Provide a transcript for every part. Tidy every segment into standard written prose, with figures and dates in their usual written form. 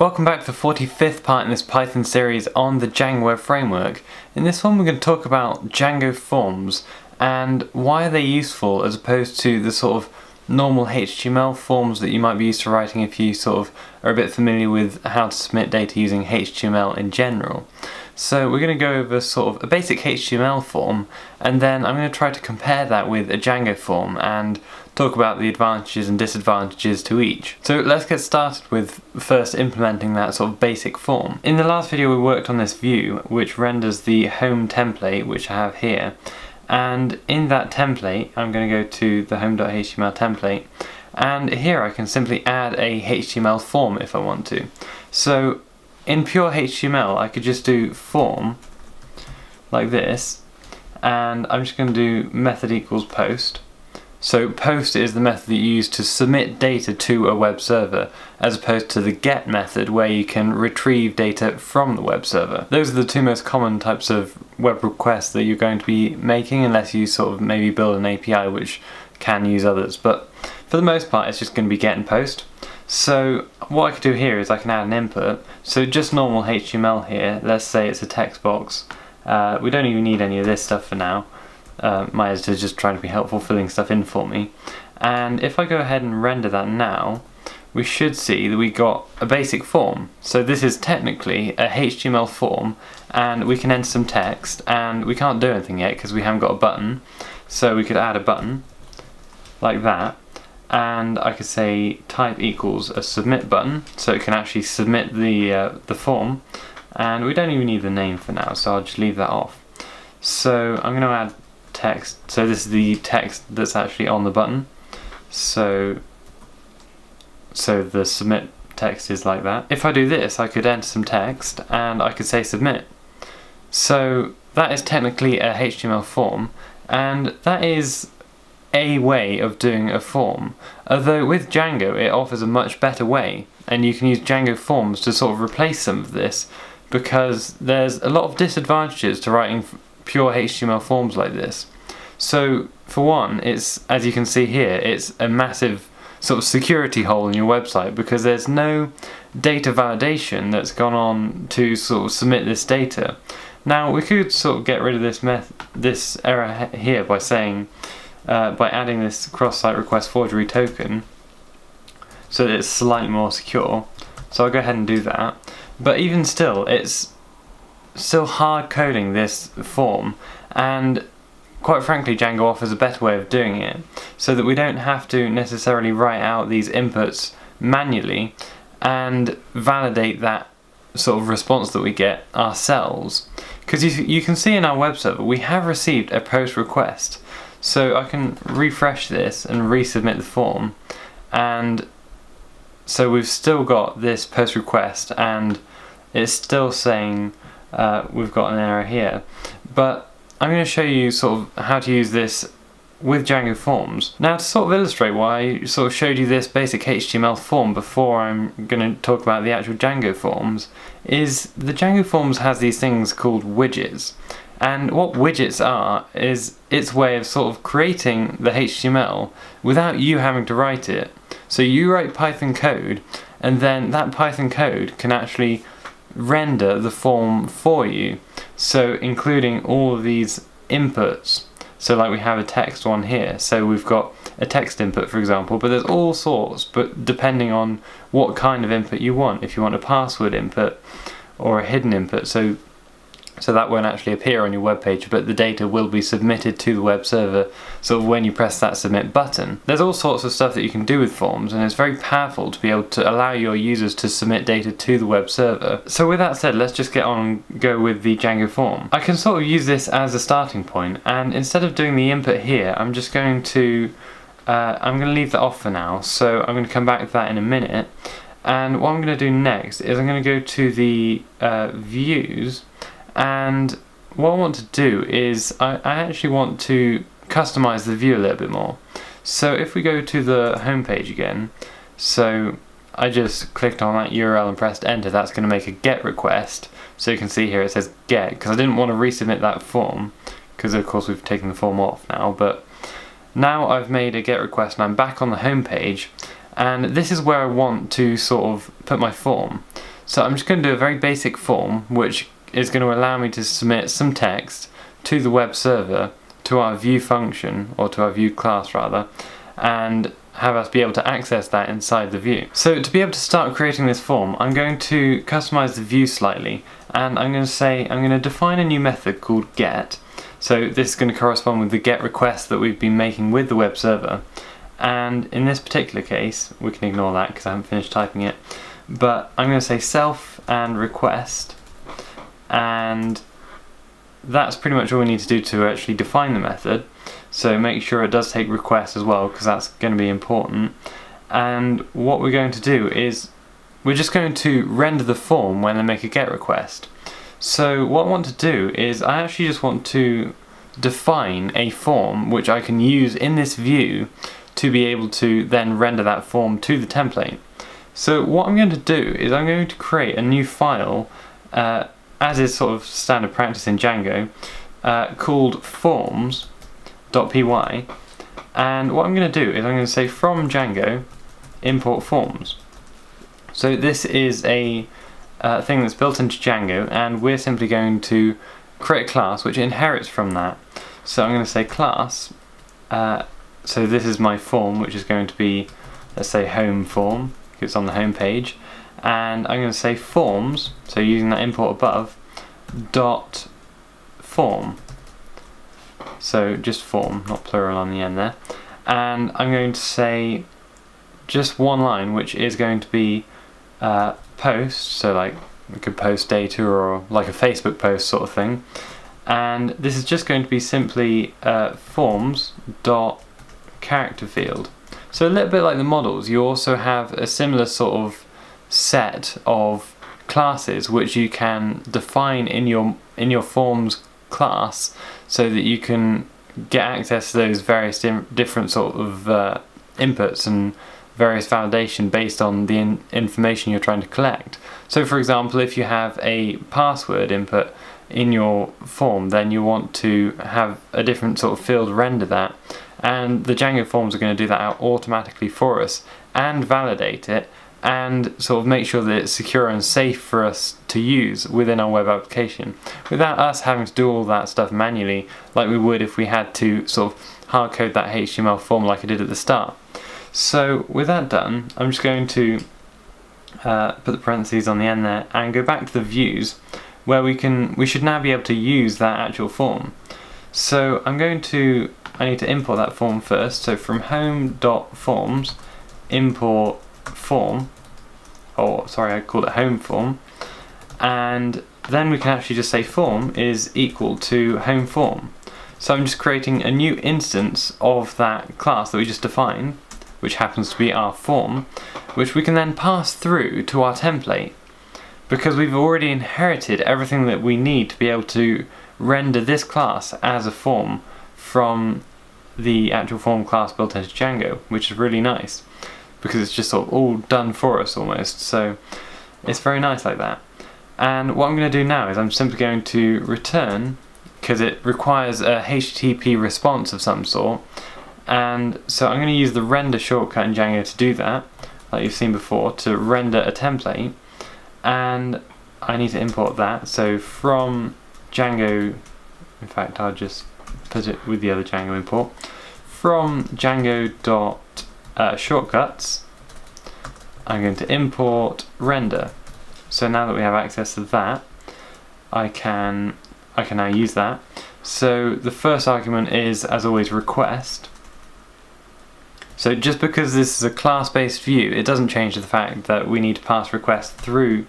Welcome back to the 45th part in this Python series on the Django web framework. In this one we're going to talk about Django forms and why are they useful as opposed to the sort of normal HTML forms that you might be used to writing if you sort of are a bit familiar with how to submit data using HTML in general. So we're going to go over sort of a basic HTML form, and then I'm going to try to compare that with a Django form and talk about the advantages and disadvantages to each. So let's get started with first implementing that sort of basic form. In the last video we worked on this view which renders the home template, which I have here, and in that template I'm going to go to the home.html template, and here I can simply add a HTML form if I want to. So in pure HTML I could just do form like this, and I'm just going to do method equals post. So post is the method that you use to submit data to a web server, as opposed to the get method where you can retrieve data from the web server. Those are the two most common types of web requests that you're going to be making, unless you sort of maybe build an API which can use others. But for the most part it's just going to be get and post. So what I could do here is I can add an input. So just normal HTML here, let's say it's a text box. We don't even need any of this stuff for now. My editor is just trying to be helpful, filling stuff in for me. And if I go ahead and render that now, we should see that we got a basic form. So this is technically a HTML form, and we can enter some text, and we can't do anything yet because we haven't got a button. So we could add a button like that, and I could say type equals a submit button, so it can actually submit the form. And we don't even need the name for now, so I'll just leave that off. So I'm going to add text. So this is the text that's actually on the button. So the submit text is like that. If I do this, I could enter some text and I could say submit. So that is technically a HTML form, and that is a way of doing a form. Although with Django it offers a much better way, and you can use Django forms to sort of replace some of this, because there's a lot of disadvantages to writing pure HTML forms like this. So for one, it's, as you can see here, it's a massive sort of security hole in your website, because there's no data validation that's gone on to sort of submit this data. Now we could sort of get rid of this error here by saying by adding this cross-site request forgery token so that it's slightly more secure. So I'll go ahead and do that. But even still, it's still hard coding this form, and quite frankly Django offers a better way of doing it, so that we don't have to necessarily write out these inputs manually and validate that sort of response that we get ourselves. Because you can see in our web server we have received a post request, so I can refresh this and resubmit the form, and so we've still got this post request and it's still saying we've got an error here. But I'm going to show you sort of how to use this with Django forms. Now, to sort of illustrate why I sort of showed you this basic HTML form before I'm going to talk about the actual Django forms, is the Django forms has these things called widgets. And what widgets are is its way of sort of creating the HTML without you having to write it. So you write Python code, and then that Python code can actually render the form for you, so including all of these inputs. So like we have a text one here, so we've got a text input for example, but there's all sorts, but depending on what kind of input you want. If you want a password input or a hidden input, so that won't actually appear on your web page, but the data will be submitted to the web server sort of when you press that submit button. There's all sorts of stuff that you can do with forms, and it's very powerful to be able to allow your users to submit data to the web server. So with that said, let's just get on and go with the Django form. I can sort of use this as a starting point, and instead of doing the input here, I'm just going to leave that off for now. So I'm going to come back to that in a minute, and what I'm going to do next is I'm going to go to the views. And what I want to do is I actually want to customize the view a little bit more. So if we go to the home page again, so I just clicked on that URL and pressed enter, that's going to make a get request. So you can see here it says get, because I didn't want to resubmit that form, because of course we've taken the form off now. But now I've made a get request and I'm back on the home page, and this is where I want to sort of put my form. So I'm just going to do a very basic form which is going to allow me to submit some text to the web server, to our view function, or to our view class rather, and have us be able to access that inside the view. So to be able to start creating this form, I'm going to customize the view slightly, and I'm going to define a new method called get. So this is going to correspond with the get request that we've been making with the web server, and in this particular case, we can ignore that because I haven't finished typing it, but I'm going to say self and request, and that's pretty much all we need to do to actually define the method. So make sure it does take request as well, because that's going to be important. And what we're going to do is we're just going to render the form when they make a get request. So what I want to do is I actually just want to define a form which I can use in this view to be able to then render that form to the template. So what I'm going to do is I'm going to create a new file, as is sort of standard practice in Django, called forms.py, and what I'm going to do is I'm going to say from Django import forms. So this is a thing that's built into Django, and we're simply going to create a class which inherits from that. So I'm going to say class, so this is my form, which is going to be, let's say, home form, because it's on the home page, and I'm going to say forms, so using that import above, dot form, so just form, not plural on the end there, and I'm going to say just one line, which is going to be post, so like we could post data or like a Facebook post sort of thing, and this is just going to be simply forms dot character field. So a little bit like the models, you also have a similar sort of set of classes which you can define in your forms class, so that you can get access to those various different sort of inputs and various validation based on the information you're trying to collect. So for example, if you have a password input in your form, then you want to have a different sort of field render that, and the Django forms are going to do that out automatically for us and validate it and sort of make sure that it's secure and safe for us to use within our web application, without us having to do all that stuff manually like we would if we had to sort of hard code that HTML form like I did at the start. So with that done, I'm just going to put the parentheses on the end there and go back to the views where we should now be able to use that actual form. So I need to import that form first. So from home.forms import form, or sorry, I called it home form, and then we can actually just say form is equal to home form. So I'm just creating a new instance of that class that we just defined, which happens to be our form, which we can then pass through to our template, because we've already inherited everything that we need to be able to render this class as a form from the actual form class built into Django, which is really nice because it's just sort of all done for us almost. So it's very nice like that. And what I'm going to do now is I'm simply going to return, because it requires a HTTP response of some sort, and so I'm going to use the render shortcut in Django to do that, like you've seen before, to render a template, and I need to import that. So from Django, in fact I'll just put it with the other Django import, from Django.shortcuts, I'm going to import render. So now that we have access to that, I can now use that. So the first argument is, as always, request. So just because this is a class-based view, it doesn't change the fact that we need to pass request through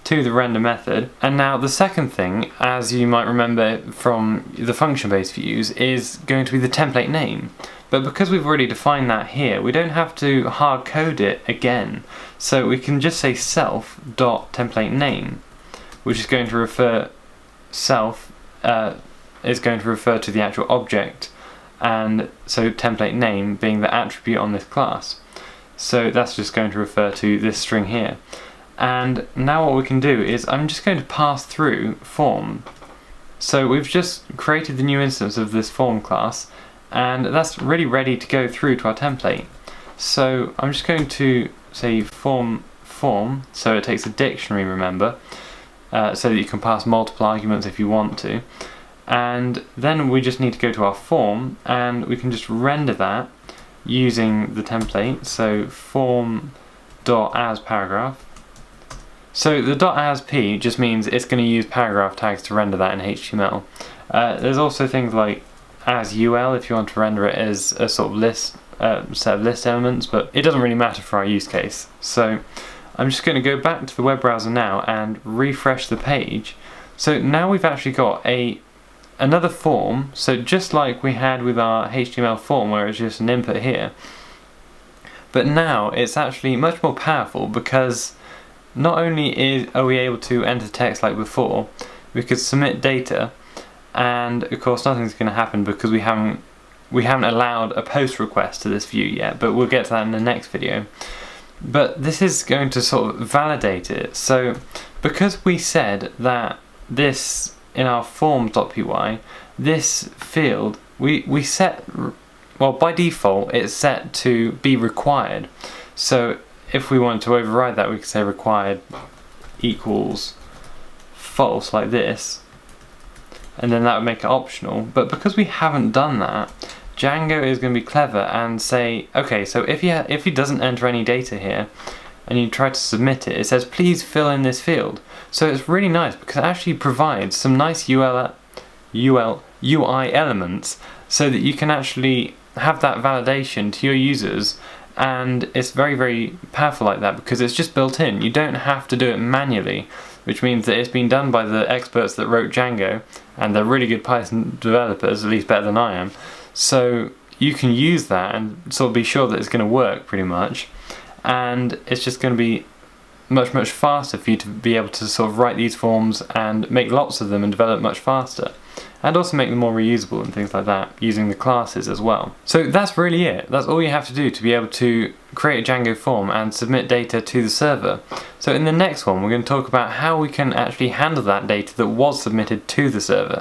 to the render method. And now the second thing, as you might remember from the function-based views, is going to be the template name. But because we've already defined that here, we don't have to hard code it again. So we can just say self.template name, which is going to refer is going to refer to the actual object, and so template name being the attribute on this class. So that's just going to refer to this string here. And now what we can do is I'm just going to pass through form. So we've just created the new instance of this form class, and that's really ready to go through to our template. So I'm just going to say form, so it takes a dictionary, remember, so that you can pass multiple arguments if you want to. And then we just need to go to our form, and we can just render that using the template. So form.as paragraph. So the .asp just means it's going to use paragraph tags to render that in HTML. There's also things like as_ul if you want to render it as a sort of list, set of list elements, but it doesn't really matter for our use case. So I'm just going to go back to the web browser now and refresh the page. So now we've actually got another form, so just like we had with our HTML form where it's just an input here, but now it's actually much more powerful because not only are we able to enter text like before, we could submit data, and of course nothing's going to happen because we haven't allowed a post request to this view yet, but we'll get to that in the next video. But this is going to sort of validate it. So because we said that this in our forms.py, this field we set, well, by default it's set to be required. So if we wanted to override that, we could say required equals false like this, and then that would make it optional. But because we haven't done that, Django is going to be clever and say, okay, so if he doesn't enter any data here and you try to submit it, it says please fill in this field. So it's really nice because it actually provides some nice UI elements so that you can actually have that validation to your users, and it's very, very powerful like that because it's just built in. You don't have to do it manually, which means that it's been done by the experts that wrote Django, and they're really good Python developers, at least better than I am. So you can use that and sort of be sure that it's going to work pretty much, and it's just going to be much, much faster for you to be able to sort of write these forms and make lots of them and develop much faster, and also make them more reusable and things like that using the classes as well. So that's really it. That's all you have to do to be able to create a Django form and submit data to the server. So in the next one we're going to talk about how we can actually handle that data that was submitted to the server.